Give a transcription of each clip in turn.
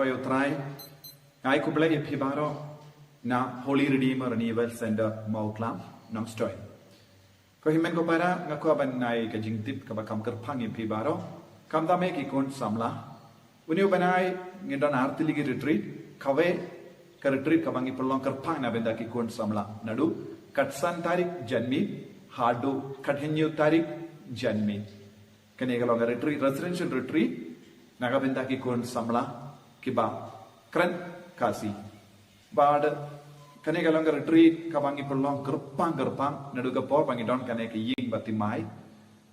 Fayo try. I could play a pibaro. Na Holy Redeemer Renewal Center Mawkhlam Nam Stoy. Ko himen ko para ngako ban nai ka jingtip ka bakam kerpang im pibaro. Kam da me ki kon samla. Uni banai ngidon artili ki retreat. Kawe ka retreat ka bangi pelong kerpang na benda ki kon samla. Nadu katsan tarik janmi. Hadu kathenyu tarik janmi. Kene ka longa retreat residential retreat. Naga benda ki kon samla. Kiba kren kasi. Bad kaneka long retreat kabangi pelong gerpang naduga por bangi don kaneka ying batimai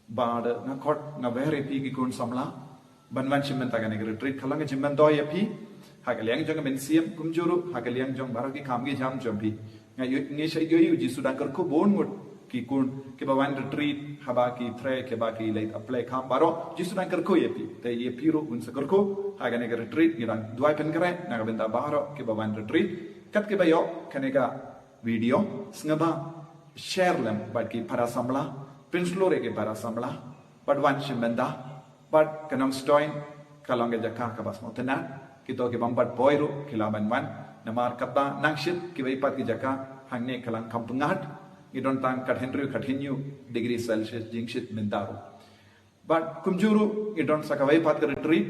bad ngakot ngavere pi ki kun samla banwan chimenta kaneka retreat khalanga chimman doya pi hakaliang jong mensiam kumjuru hakaliang jong baraki kamgi jam jompi ngi shay yoyu jisu dan ko bon mut ki kun ke bawan retreat haba ki tre ke ba ki late apply kam baro jisu dan ko yepi te ye piro un sa ko haganeka retreat ngirang duai pen kare naga benda baro ke bawan retreat kat ke bayo kaneka video snaba share lem bad ki para samla pinslore ke para samla bad wan shimenda bad kanam stoin kalong jaka ka bas motena kito ke bambat boyru kilaban wan namar kapba nangshit ki bai pat ki jaka hangne kalang kampungat idon tang kat henry degree celsius jingshit mendaru bad kumjuru idon sakawai pat retreat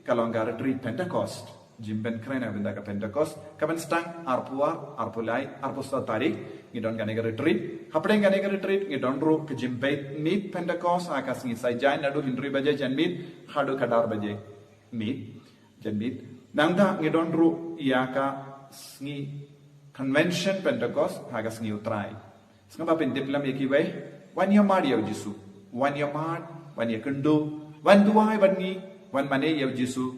kalong retreat pentecost Jimben krena benda ka Pentecost kaban Sdang arpulai arpusta tarik ngidon ganega retreat hapdeng ganega retreat ngidon ru ke jimbe meet Pentecost akas ngi sai jai nadu hindri baje jan meet hadu kadar baje meet jan meet nangda ngidon ru iaka ngi convention Pentecost akas ngi utrai ngaba pen diplam ekiwe wan yamad yaw Jisu wan yamad wan yakundu wan duai ban ngi wan mane yaw Jisu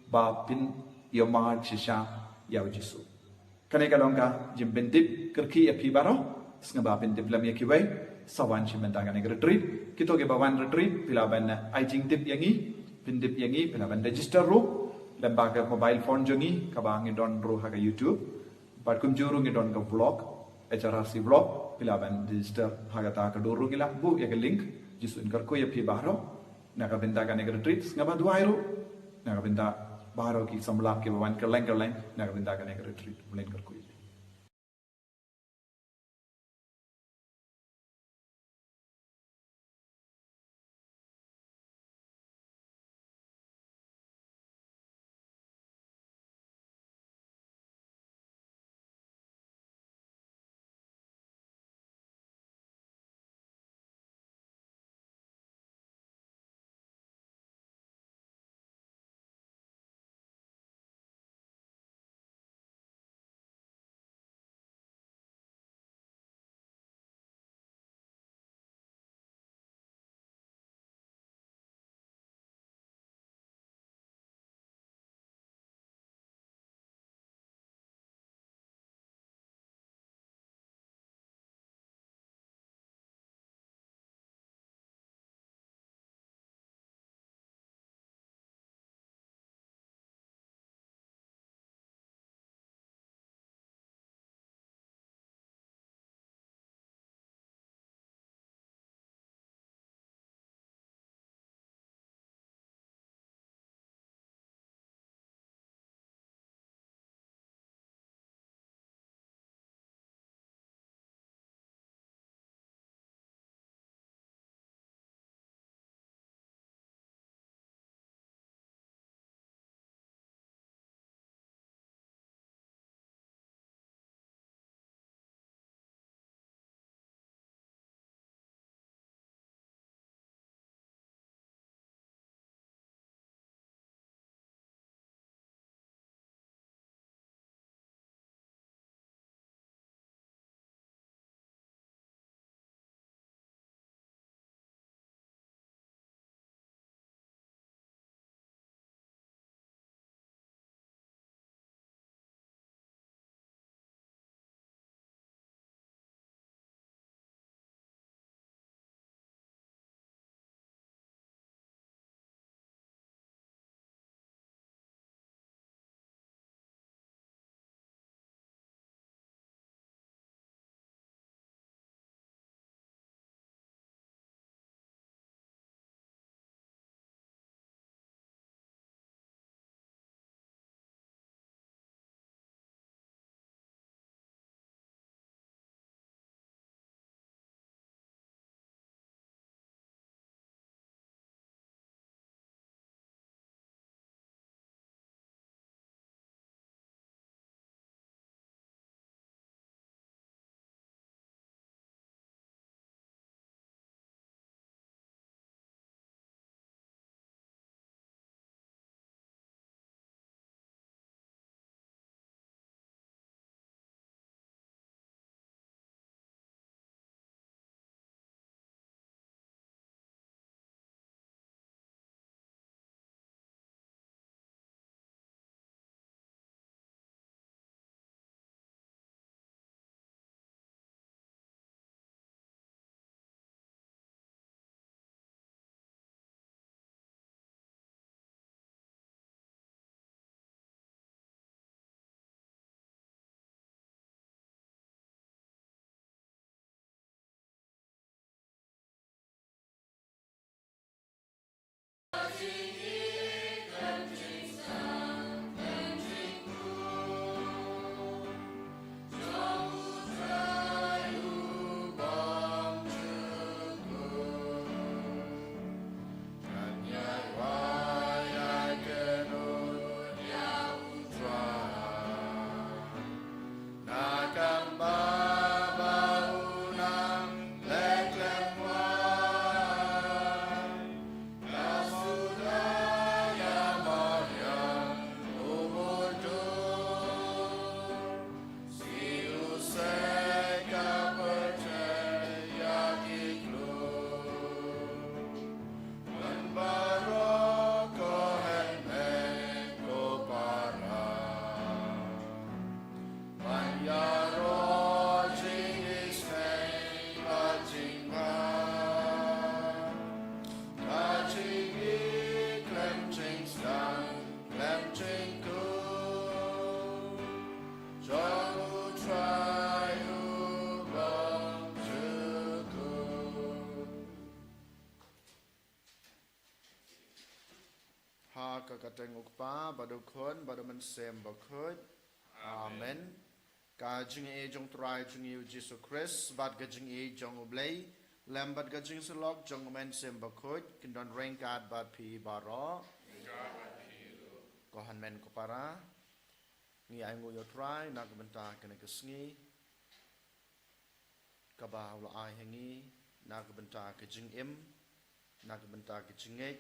ba pin Yomad Shisha Yaw Jisu. Kaneka longka jimbentip kerki api baro snaba bentip lam yakiway sawan shimentangan retreat kito ke bawan retreat pilaban I jingtip yangi pindip yangi pilaban register ru lembaga mobile phone jongi kabang idon ru haga YouTube but kumjuru idon ka vlog HRRC vlog pilaban register haga ta ka doru gila bu ya link jisu inkar ko yapi baro naga bentagan retreat snaba duairu naga benta Baru ki samlap ke bawan kerleng nak benda kan retreat bulan kerkui. teng ukpa badu khon badu man sem Bakhuid. Amen. Ka jing e jong try jing yu Jisu Christ bad ga jing e jong ublay lam bad ga jing salok jong man sem Bakhuid kin don rain card bad pi baro ko han men ko para ngi ai ngo yo try nak benta kan ke sngi ka ba lo ai hangi nak benta ke jing im nak benta ke jing e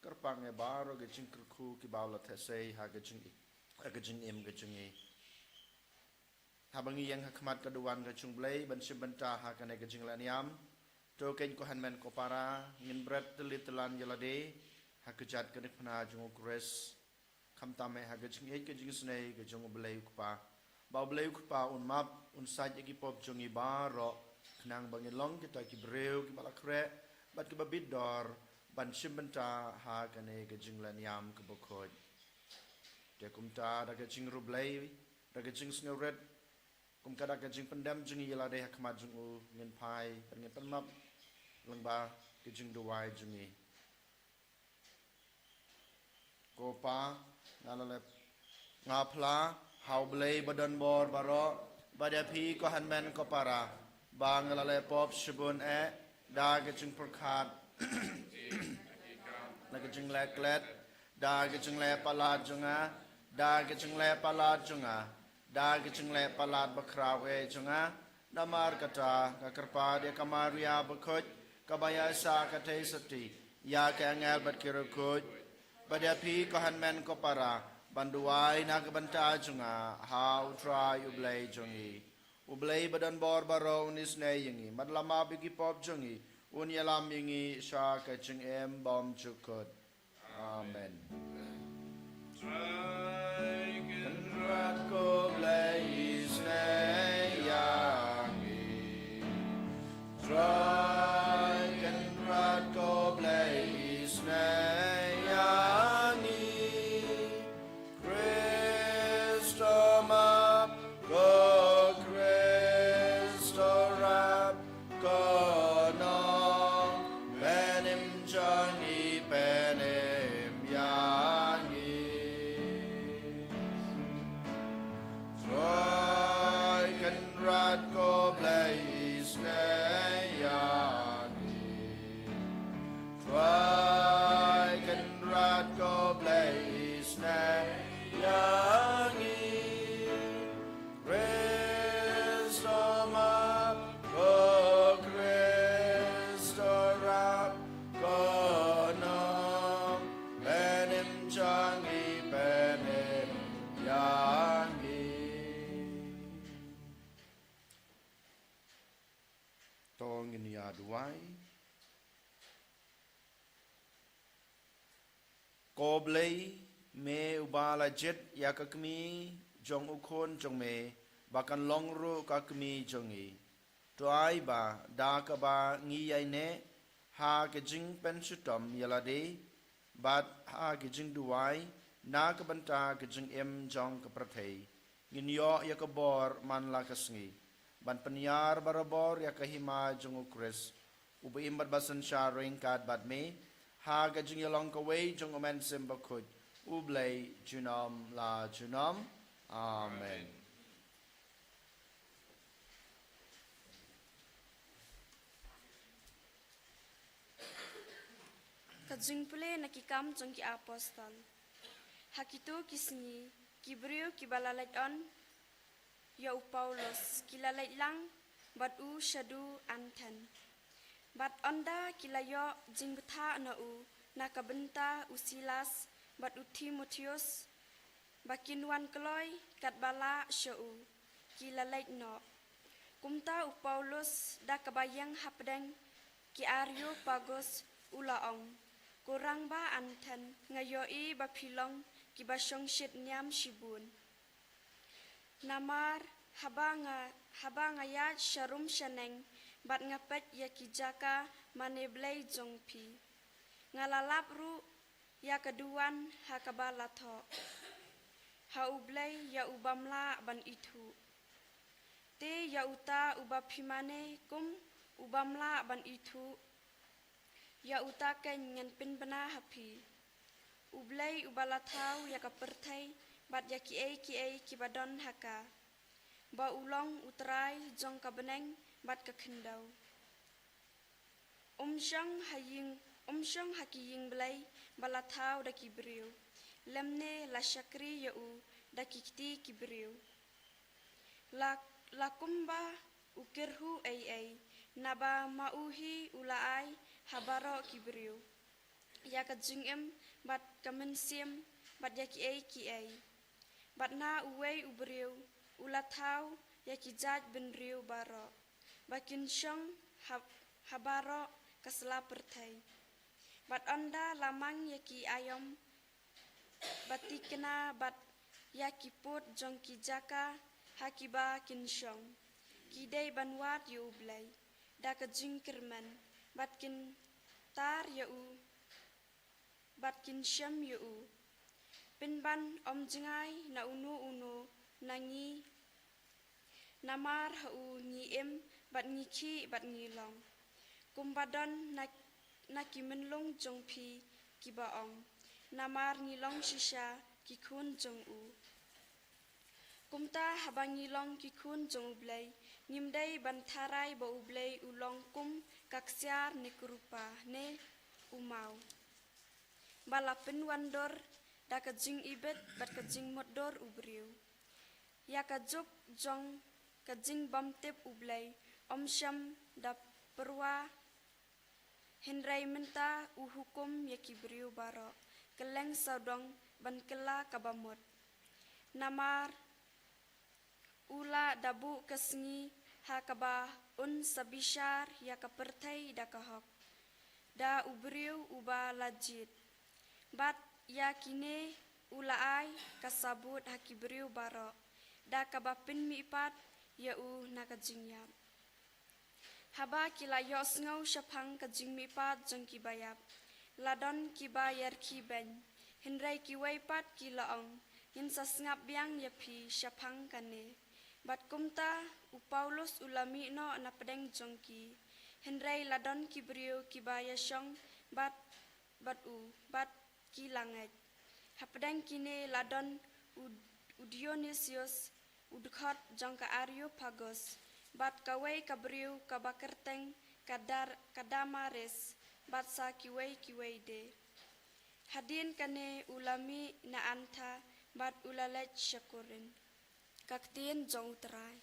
kerpang e baro ke jing ku ki ba lo these ha ke jing im ke jing e habangi yang hakmat kaduan ke jung blay ban benta ha kan ke jing la niam to ken ko han men ko para ngin bret telit telan yalade ha ke jat ke phna jung Ïukharist kham tam ha ke jing e ke jing snei ke jung blay ku pa ba blay ku pa un map un saj ki pop jung i baro nang bangin long kita ki breu ki balakre bat ke babit dor ban benta ha kan ke jing la niam ke Bakhuid de kumta da ke jing ru blay da ke jing sneuret kum kada ke jing pendam jing yala de hakmat jing u ngin pai ngin penmap lengba ke jing duai jing ni ko pa nalale ngapla hau blay badan bor baro badapi ko hanmen ko para bang lale pop shibun e da ke jing perkhat na ke jing leklet da ke jing le palat junga da ke jing le palat junga da ke jing le palat bakrawe junga namar kata ka kerpa dia kamaria Bakhuid kabaya sa kate sati ya ke angel bat kirukut badapi ko hanmen ko para banduai na ke benta junga how try ublay jungi ublay badan bor baro unis ne yingi madlama bigi pop jungi un yalam yingi sha ke jing em bom chukut amen try can rat ko blay is ne yangi try can rat ko blay is ne yangi Christoma go Christorab go no benim jangi benim yangi Troy can rat go blaze ne yangi Troy can rat go blaze ne yangi Christoma go Christorab go no benim jangi benim yangi tong in ya duai ko blay me ubala jet yakakmi jong ukon jong me bakan longru kakmi jongi toai ba da ka ba ngi yai ne ha ke jing pen sutom yalade bat ha ke jing duai na ka banta ke jing em jong ka prathei ngin yo yakabor man la ka sngi ban penyar barabor yakahima jong Ïukharist ubi imbat basan sharing kad bat me ha ke jing yalong ka wei jong omen sem Bakhuid ublay junam la junam amen Kajing pule nakikam jong ki apostol hakito kisni kibriu kibalalait on ya Paulos kilalait lang bat u shadu anten bat onda kilayo jingbtha na u nakabenta usilas bat u Timotheus bakinwan kloy kat bala shau kilalait no kumta u Paulos da kabayang hapdeng ki aryo pagos ulaong kurang ba anten ngayoi bapilong ki basyong shit niam shibun namar habanga ya sharum shaneng bat ngapet ya kijaka maneblay jongpi ngalalap ru ya keduan hakabalato haublay ya ubamla ban itu te ya uta ubapimane kum ubamla ban itu ya uta ken ngan pin bana hapi ublay ubalathaw yakaperthay bat yaki kibadon haka. Ba ulong utray jong kabeneng bat kakhendaw. Umsyang hakiying blay balathaw daki briw. Lemne la syakri yau daki kiti kibriw. La kumba ukirhu ay naba mauhi ulaay habaro kibriw. Yaka jingem bat kamensim bat yaki ay. Bat na uway ubriw ulathaw yaki jaj benriw baro. Bakin syang habaro kasla perthay. Bat onda lamang yaki ayom batikna bat yaki put jong ki jaka hakiba kinsyong. Kidai banwat yu ublay. Daka jingkirman batkin tar yau batkin syam yau. Pinban om jingay na unu nangi namar hau ngiem bat ngiki bat ngilong. Kumbadon nakimenlong jong pi kibaong. Namar ngilong shisha kikun jong u. Kumta habang ngilong kikun jong ublay. Ngimday bantaray ba ublay ulong kum kaksyar ne kurupa ne umaw. Balapin wandor da kajing ibet bat kajing modor ubriw. Ya kajuk jong kajing bamtip ublay. Syam da perwa Henry menta uhukum yakibriw baro. Keleng saudong ban kela kabamot. Namar ula dabu kesngi hakaba sabishar yakapertay da kahok. Da ubriw uba lajit. Bat yakine ulaay kasabut hakibriw baro. Da kabapin miipat yau nakajingyap. Haba kila yosngaw syapang kajing miipat jong kibayap. Ladon kibayar kiben. Henry kiwaypat kilaong. Hinsas ngap biang yapi syapang kane. Bat kumta Paulus ulami no napedeng jongki. Henry ladon kibriu kibaya syong bat kilangaj. Hapedeng kine ladon Dionysius udkhot jongka Areopagus. Bat kaway kabriu kabakerteng kadamares bat sa kiway de. Hadin kane ulami na anta bat ulalet syakurin. Kaktiin jong terai.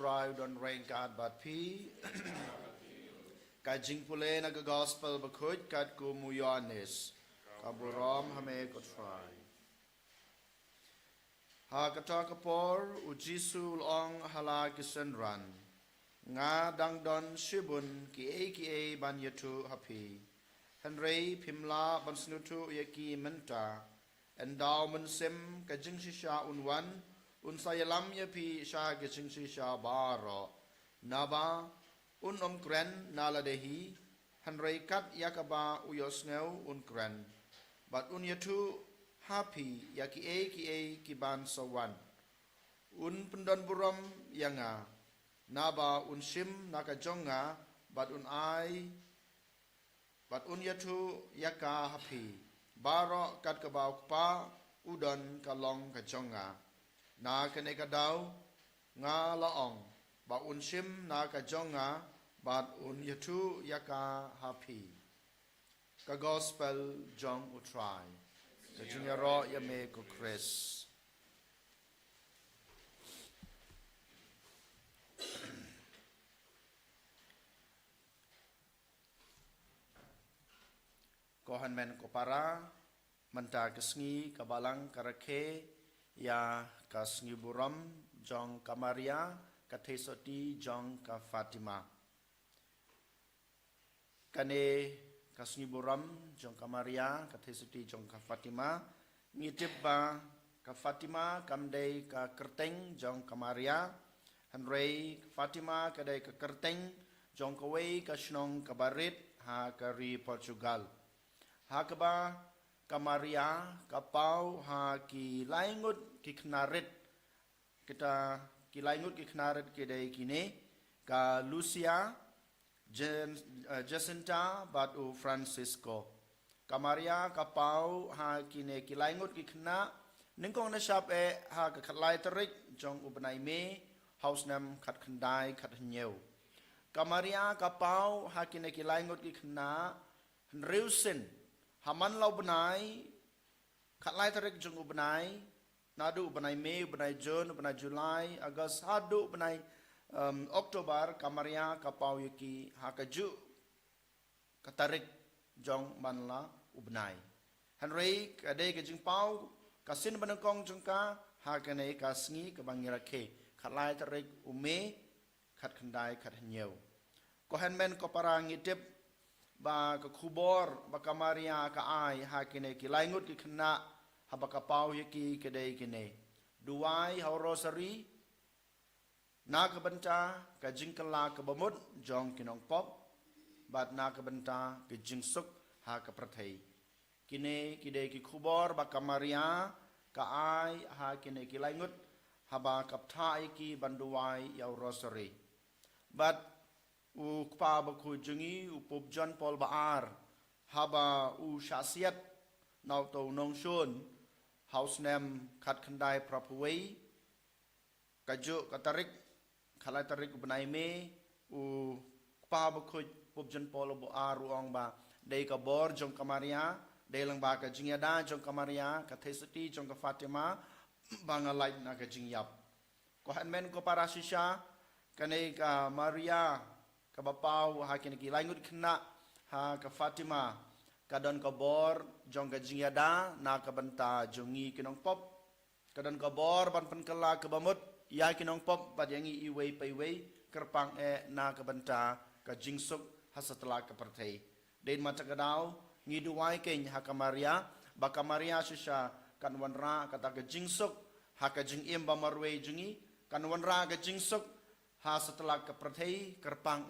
ride on rain card but P. Kajing pule na gospel Bakhuid kat ku muyanis. Kaburam hame ko try. Ha kata kapor u Jisu long hala kisenran. Nga dang don shibun ki a ban yatu happy. Henry pimla ban snutu yaki menta. Endowment sim kajing shisha unwan. Unsayalam yapi sha kajing shisha baro. Naba kren naladehi. Henry kat yakaba uyosngeu kren. But yatu happy yaki a kiban sawan. Pendon buram yanga. Naba shim nakajonga. But yatu yaka happy. Baro kat kabau pa udon kalong kajonga. Na kanekadaw nga laong. Ba shim nakajonga. But yatu yaka happy. Ka gospel jong utray. Sa junyaro yame ko Chris. Kohan men ko para menta kesngi kabalang karake ya kasngi buram jong kamaria katesoti jong ka Fatima. Kane kasngi buram jong kamaria katesoti jong ka Fatima ngitip ba ka Fatima kamdei ka kerteng jong kamaria hanrei Fatima kadai ka kerteng jong kawei ka snong kabarit ha kari Portugal. Hakaba kamaria kapau ha ki laingut ki knarit kita ki laingut ki knarit kedai kini ka Lucia Jacinta batu Francisco kamaria kapau ha kine ki laingut ki kna ningkong na shap ha ka khatlai tarik jong ubnai me house nam khat khandai khat nyeu kamaria kapau ha kine ki laingut ki kna reusen Haman lau benai, khatlai tarik jong benai, nadu benai Mei, benai June, benai Julai, Agust, hadu benai Oktober, kamaria kapau yuki hakaju katarik jong manla ubnai. Henry kadai ke jing pau kasin benengkong jongka hakane kasngi kebangira ke khatlai tarik ume khat khandai khat nyeu. Ko henmen ko parang ngitip ba ka khubor ba kamaria ka ai ha kine ki laingut ki khna ha ba ka pau yaki kedai kine duai ha rosary na ka banta ka jingkala ka bamut jong kinong pop bat na ka banta ka jingsuk ha ka prathai kine kidai ki khubor ba kamaria ka ai ha kine ki laingut ha ba ka thai ki banduai ya rosary but Ukpa Bakhuid jungi upop John Paul Baar haba syasiat nau tau nong shun house name khat khandai prapuwei kaju katarik khalai tarik benai me Ukpa Bakhuid upop John Paul Baar ruang ba dei ka bor jong kamaria dei lang ba ka jingyada jong kamaria ka thesati jong ka Fatima bangalai na ka jingyap ko hanmen ko para sisha kanai ka Maria kabapau ha kini ki laingut kena ha ka Fatima kadon ka bor jong ka jingyada na ka banta jongi kinong pop kadon ka bor ban penkala ka bamut ya kinong pop bad yangi iwei paiwei kerpang na ka banta ka jingsuk ha setelah ka perthai den mata kadau ngiduai ken ha ka Maria ba ka Maria sisha kan wanra kata ka jingsuk ha ka jing im ba marwei jungi kan wanra ka jingsuk ha setelah ke perthai kerpang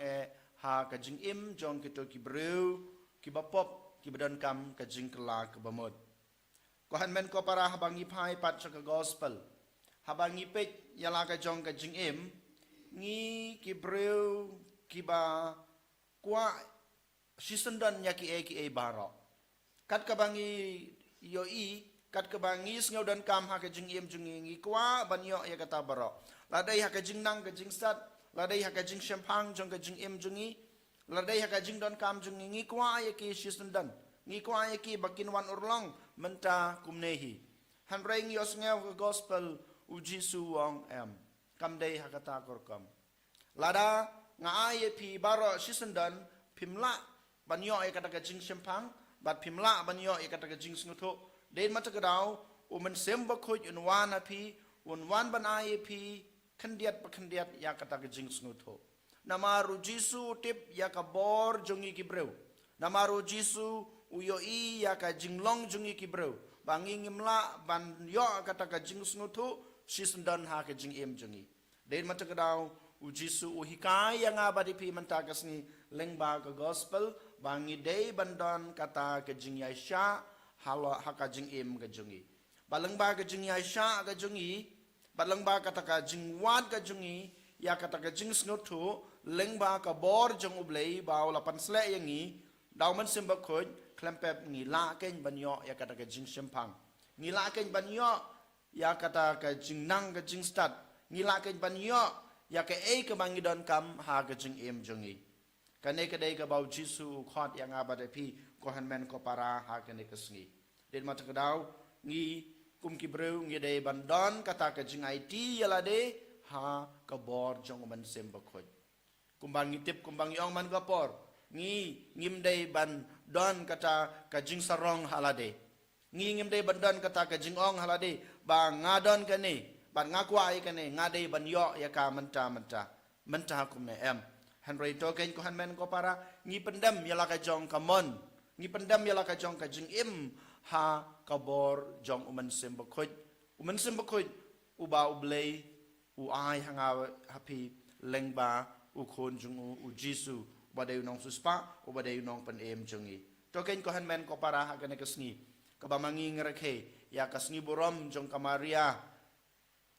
ha ka jing im jong kito ki breu ki bapop ki badan kam ka jing kala ke bamod ko han men ko para habangi phai pat sa ka gospel habangi pet yala ka jong ka jing im ngi ki breu ki ba kwa sisendan ya ki e baro kat ka bangi yo i kat ka bangi ngau dan kam ha ka jing im jungi ngi kwa ban yo ya kata baro ladai ha ka jing nang ka jing sat ladai ha ka jing champang jong ka jing im jungi ladai ha ka jing don kam jungi ngi kwa ya ki sisendan ngi kwa ya ki bakin wan urlong menta kumnehi han reng yos ngau ka gospel u Jisu wong kam dei ha kata kor kam lada ngai pi baro sisendan pimla banyo e kata jing sempang bat pimla banyo e kata jing snuto den mata kedau umen semba khoj unwan api unwan banai pi kendiat ya kata jing snuto namaru Jisu tip ya kabor jongi kibreu namaru Jisu uyoi ya ka jinglong jongi kibreu bangi ngimla ban yo kata jing snuto sisendan ha ka jing em jongi den mata kedau Jisu uhikai yang abadi pi mentakasni lengba ke gospel bangi day bandon kata ke jing Yaisha halo haka jing im ke jungi balengba ke jing Yaisha ke jungi balengba kata ke jing wat ke jungi ya kata ke jing snutu lengba ke bor jung ublei bau lapan sle yangi dauman simba khoj klempep ngila ken banyo ya kata ke jing sempang ngila ken banyo ya kata ke jing nang ke jing stad ngila ken banyo ya ke ke bangidon kam ha ke jing im jungi kane ke dei ke bau Jisu khot yang abade pi ko hanmen ko para ha ke ne kesngi den mata ke dau ngi kum ki breu ngi dei bandon kata ke jing IT yala de ha ke bor jong man semba khoj kumbang tip kumbang yong man gapor ngi ngim dei ban don kata ke jing sarong halade ngi ngim dei bandon kata ke jing ong halade ba ngadon ke ne ban ngakwai ke ne ngadei ban yo ya ka menta kum ne em Henry token ko hanmen ko para ngi pendam yala ka jong kamon ngi pendam yala ka jong ka jing im ha kabor jong uman semba khoj uba ublei u ai hanga happy lengba u khon jung u Jisu badai nong suspa u badai nong pen em jongi token ko hanmen ko para ha kana kasni ka bamangi ngerekhe ya kasni borom jong ka Maria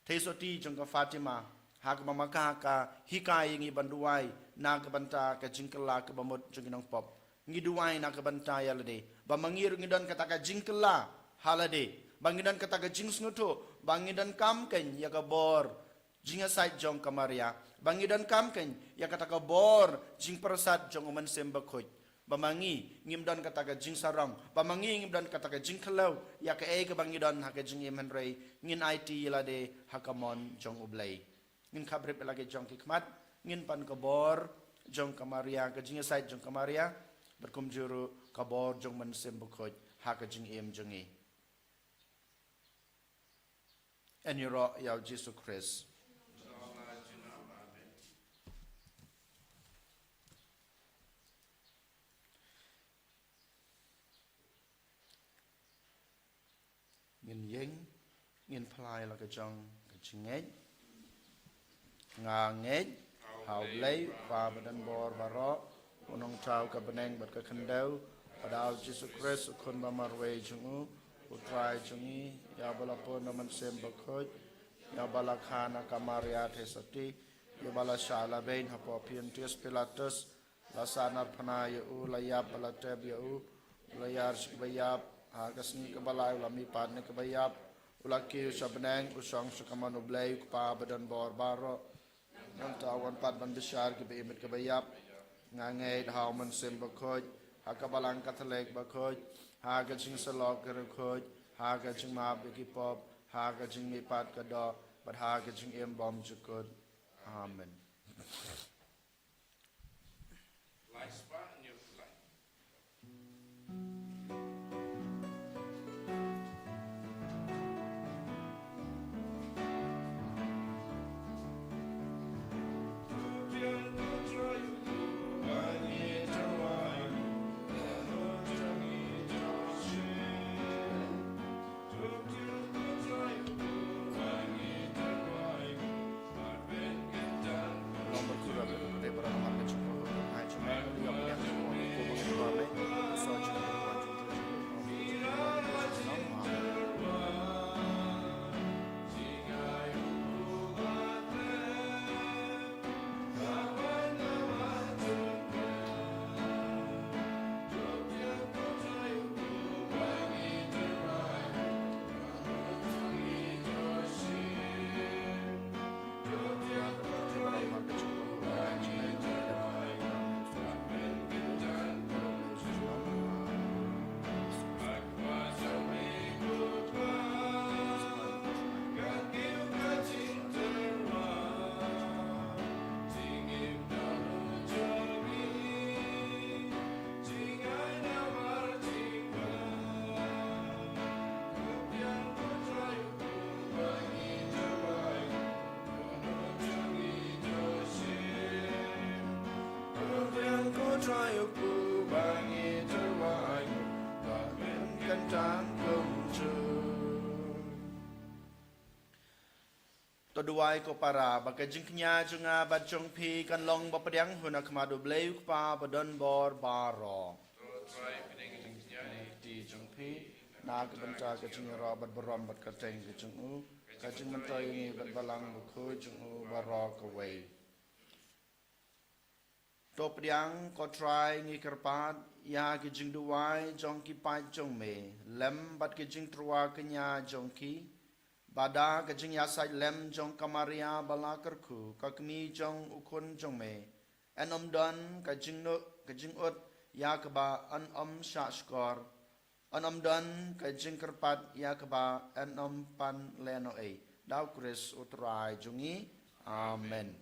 Tesoti jong ka Fatima hak mamaka ka hikai ngi banduai na ka banta ka jingkela ka bamot jinginong pop ngi duai na ka banta yalade bamangir ngi don kata ka jingkela halade bangidan kata ka jingsnuto bangidan kam ken ya ka bor jinga side jong ka Maria bangidan kam ken ya kata ka bor jing persat jong uman semba khoj bamangi ngimdan kata ka jing sarang bamangi ngimdan kata ka jingkelau ya ka ka bangidan ha ka jing emenrei ngin IT yalade hakamon jong ublai ngin kabrep lagi jong kikmat ngin pan kabor jong kamaria ka jing side jong kamaria berkum juru kabor jong man sembukoj ha ka jing em jongi en yoro ya Jisu Christ ngin yeng ngin phlai la ka jong ka jing ngangej hau lei và badan bor baro unong chau ka beneng bat ka khandau padau Jisu Christ khun ba marwe jungu utrai jungi ya balapon naman sem bakhoj ya balakhana kamaria thesati ya balashala bain hapo Pontius Pilatus lasanar phana yu layap balateb yu layar bayap hagasni ka balai lami padne ka bayap ulaki sabeneng usong sukaman ublai pa badan bor baro Nang tawan pat ban besar ke beimit ke bayap ngangai hau man sem bakhoj hakabalang kathalek bakhoj ha ka jing salok ke khoj ha ka jing ma be ki pop ha ka jing mi pat ka do but ha ka jing em bom chukod amen to duai ko para bakajing knya junga bajong pi kan long bapadiang huna kmadu bleu pa badon bor baro ti jong pi na ka banta ka jing ro bad barom bad ka teng ka jing u ka jing man toy ni bad balang ko jing u baro ka wei to padiang ko try ngi kerpat ya ka jing duai jong ki pa jong me lem bad ka jing trua knya jong ki Bada kajing yasai lem jong kamaria balakarku kakmi jong ukun jong me en don kajing no kajing ut yakaba an shashkor an don kajing kerpat yakaba en pan leno e daw Chris utrai jungi amen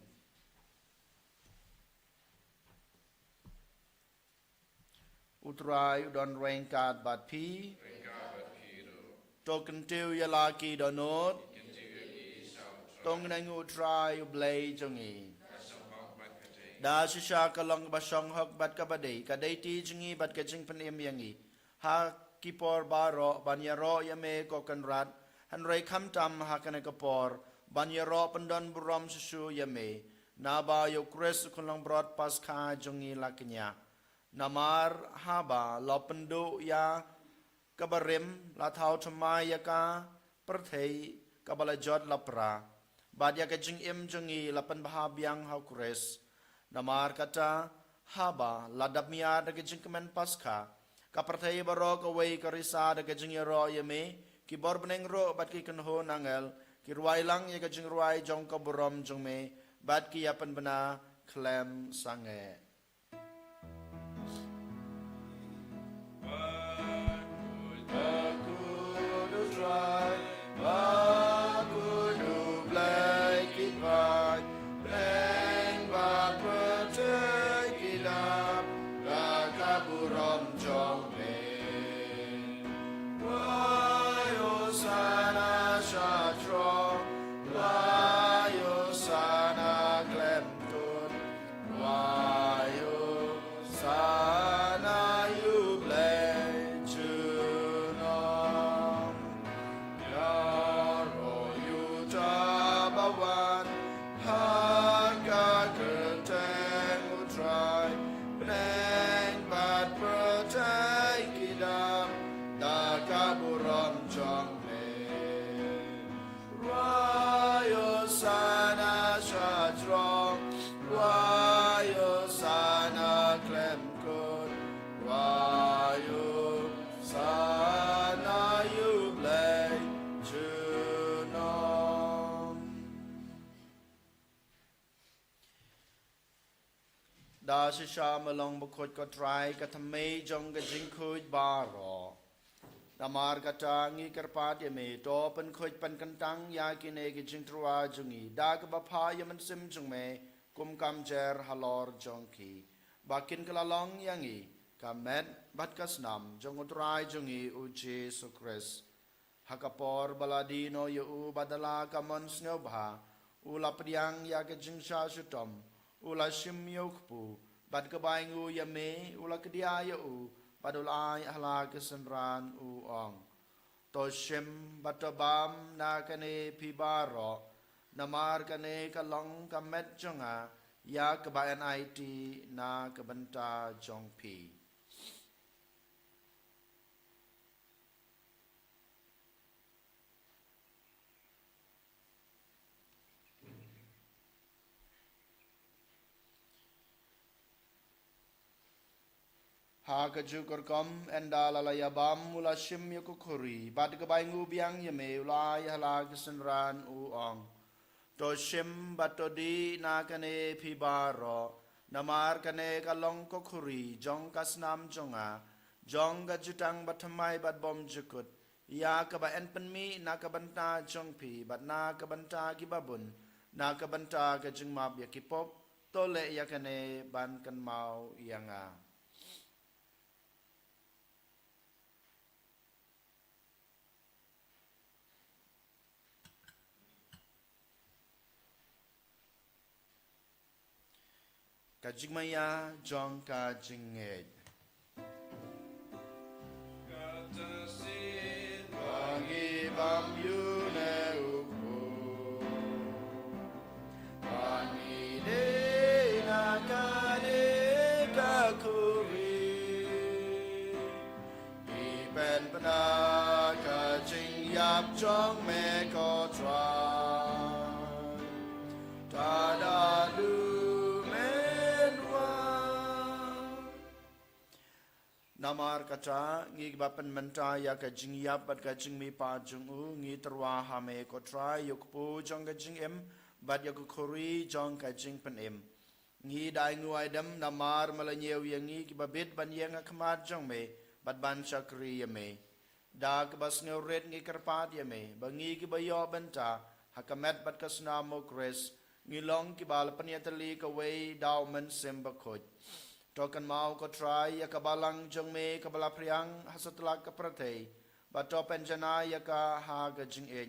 utrai don rengkat bat pi Token tiêu ya la ki do not tong na ngu try blay jongi da shisha ka long ba shong hok bat ka badai ka dai ti jingi bat ka jing pan em yangi ha ki por baro ban ya ro ya me ko kan rat han rei kham tam ha kan ka por ban ya ro pandon burom shu ya me na ba yo kres kun long brot paskha jongi la knya namar ha ba lo pendo ya kabarim la thau thamai ka perthei kabala jot lapra badya ka jing im jungi lapan baha biang hau kures namar kata haba ladap mia da ka jing kemen paskha ka perthei baro ka wei ka risa da ka jing ro yeme ki bor beneng ro bat ki kan ho nangel ki ruai lang ye ka jing ruai jong ka borom jong me bat ki yapan bana klem sange Da shisha malong bukut ko try katame jong ka jing kuj baro namar kata ngi kerpat ya me to pen kuj pen kentang ya kine ki jing trua jungi da ka bapa ya men sim jung me kum kam jer halor jong ki bakin kelalong yangi kamet bat kasnam jong utrai jungi u Jisu Christ hakapor baladino yu badala kamon snobha ula priang ya ka jing sha shutom ula shim yokpu bad ka baingu ya me ula kedia ya u badul ai hala kesenran u ong to shim batabam na kane pibaro namar kane kalong kamet jonga ya kebayan it na kebenta jong pi ha ka jukur kom endala la yabam mula shim yukukuri bad ka baingu biang yame ulai hala kesenran u ong to shim batodi na kane pibaro namar kane kalong kokuri jong kasnam jonga jong ga jutang bathamai bat bom jukut ya ka ba en penmi na ka banta jong pi bat na ka banta ki babun na ka banta ka jing map yakipop tole ya kane ban kan mau yanga Kajigmaya jong kajinged. Katasin. Pangibam yune upo. jong me ko try tada du menwa namar kata ngi bapen menta ya ka jing yap bat ka jing mi pa jung u ngi terwa ha me ko try yok pu jong ka jing em bat ya ko khori jong ka jing pen em ngi dai nguai dam namar malanyeu yang ngi ki babet ban yang akmat jong me bat ban chakri ya me da ka bas ngeu red ngi karpat ya me bangi ki bayo benta hakamet bat kasna mo kres ngi long ki bal panyatali ka wei daw men semba khoj tokan mau ko try ya ka balang jong me ka bala priang hasatla ka pratei ba to penjana ya ka ha ga jing e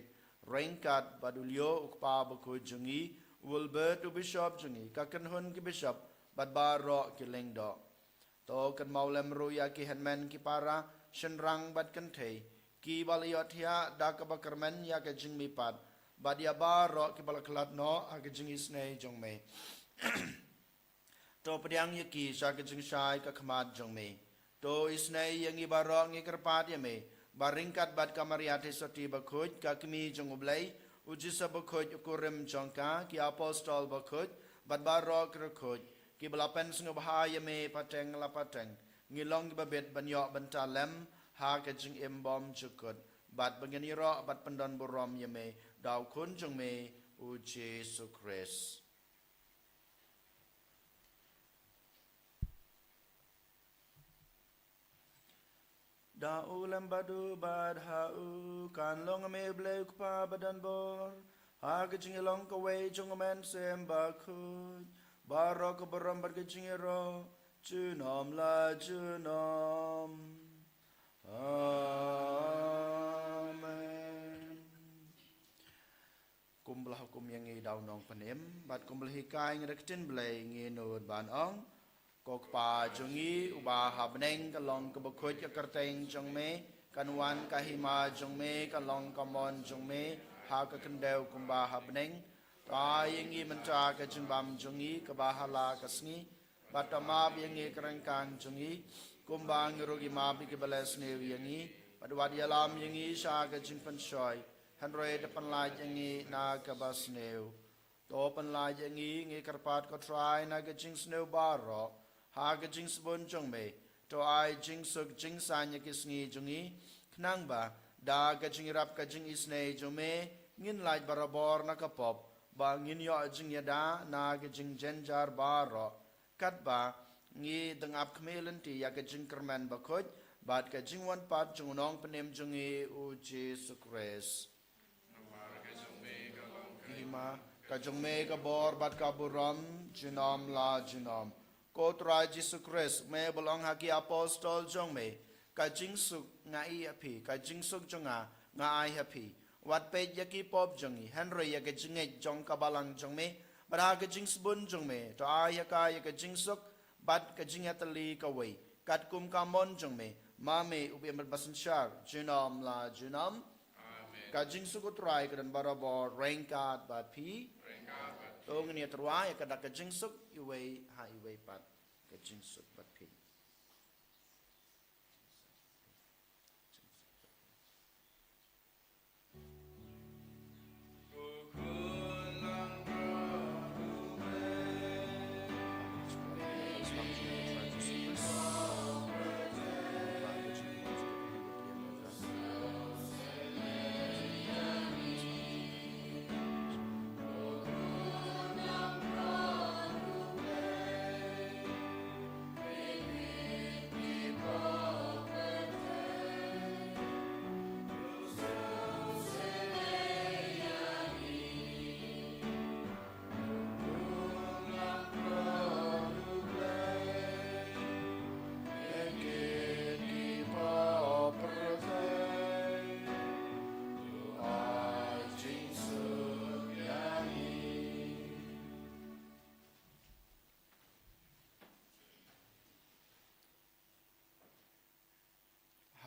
rainkat badulyo ukpa ba ko jungi Wilbert to bishop jungi ka kan hun ki bishop bat ba ro ki leng do tokan mau lem ru ya ki henman ki para shenrang bat kan thei ki baliothia da ka ba karmen ya ka jing mi pat ba dia ba ro ki bal klat no ha ka jing isnei jong me to padiang yaki sa ka jing shai ka khamat jong me to isnei yang i baro ngi karpat ya me baringkat bat kamariate soti bakhoj ka kmi jong oblai ujisa bakhoj ukurem jongka ki apostol bakhoj bat baro krkhoj ki balapen sing bahaya me pateng la pateng ngi long ki babet banyo bantalem ha ka jing embom chukut bat bangani ro bat pandon borom ya me daw kun jong me u Jesu Christ da ulam badu bad ha u kan long me ble pa badan bor ha ka jing long ka wei jong men sem ba khut baro ka borom bar ka jing ro junom la junom amen kumbelah hukum yang ngi daw nong panem bat kumbelah hikai ngrektin blai ngi nod ban ong kok pa jungi uba habneng kalong ka bakhoj ka karteng jong me kanwan ka hima jong me kalong ka mon jong me ha ka kendeu kumba habneng ta yengi menta ka jingbam jungi ka bahala ka sngi batama yengi kerangkang jungi kumba ngirogi ma bi ka balas ne yengi padwad yalam yengi sha ka jingpan shoy hanre de panlai yengi na ka basneu to panlai yengi ngi karpat ko try na ka jing sneu baro ha ka jing spon jong me to ai jing suk jing sanya ki sngi jungi knang ba da ka jing rap ka jing isne jong me ngin lai barabor na ka pop ba ngin yo jing yada na ka jing jenjar baro kat ba ngi dengap kmelen ti ya ka jing kerman ba khoj bat ka jing wan pat jung nong penem jungi u Jesu Christ hima ka jung me ka bor bat ka buram jinom la jinom Kotra Jisu Christ me belong haki apostol jong me ka jing suk ngai api ka jing suk jonga ngai happy wat pe yaki pop jongi henry ya ka jing jong ka balang jong me bara ka jing sbun jong me to ay ka ya ka jing suk bat ka jing atali ka wei kat kum ka mon jong me ma me ubi amat basan shar jinom la jinom ka jing suk utrai ka dan barabor rengkat bat pi Ong ni terwai ka dak jing suk iwei ha iwei pat ka jing suk pat pi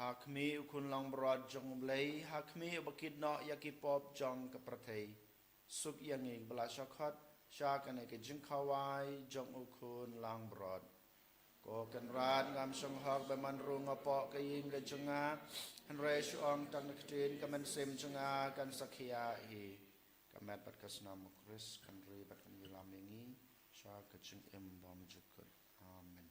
Hakmi ukun lang broad jong blay hakmi bakid no yakipop jong kapratay suk yangi bala shakhat shakane ke jing khawai jong ukun lang broad Ko kan ran ngam song hok be man rung apo ke yin ke chunga han re shuang tang nak tin ka man sim chunga kan sakhia hi kamat pat kasnam Chris kan re pat kan yilamingi sha ka chung em bom jukut amen.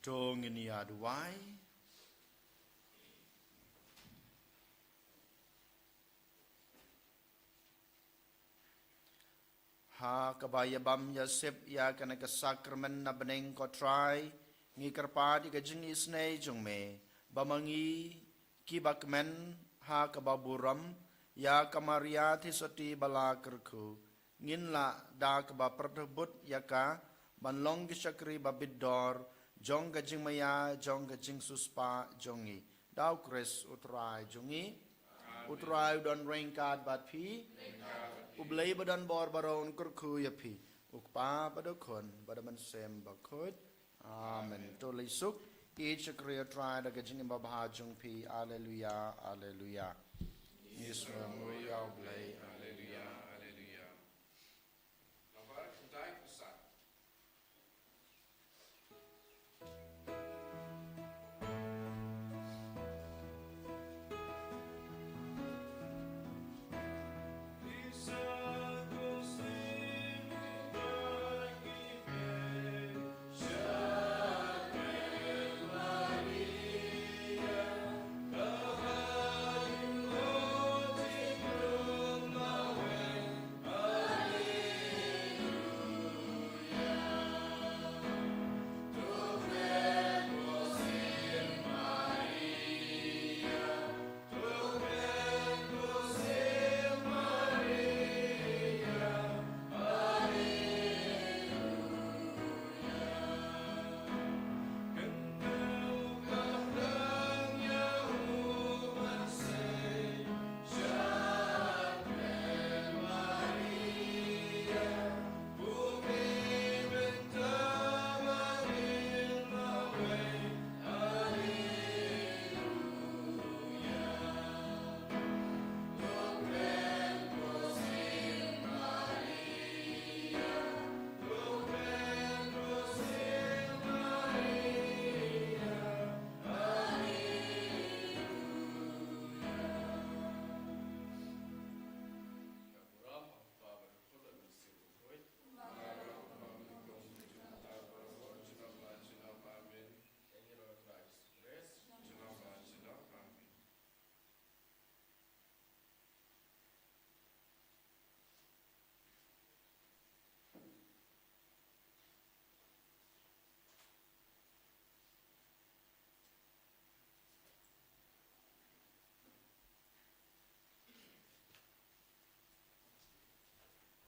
Tong ini aduai. Ha kabaya bam ya sep ya kana ka sakramen na beneng ko try ngi karpa di ka jing isnei jong me bamangi kibakmen ha kababuram ya kamaria thisati bala kerku ngin la da ka ba pratebut ya ka banlong ki sakri babidor jong ka jing maya jong ka jing suspa jongi dau kres utrai jongi utrai don rengkat bat phi Ublay badan bor baron kurku yapi ukpa badokon badaman sem bakhuid amen to lisuk each career try the gajing babha jung pi alleluia alleluia Israel we oblay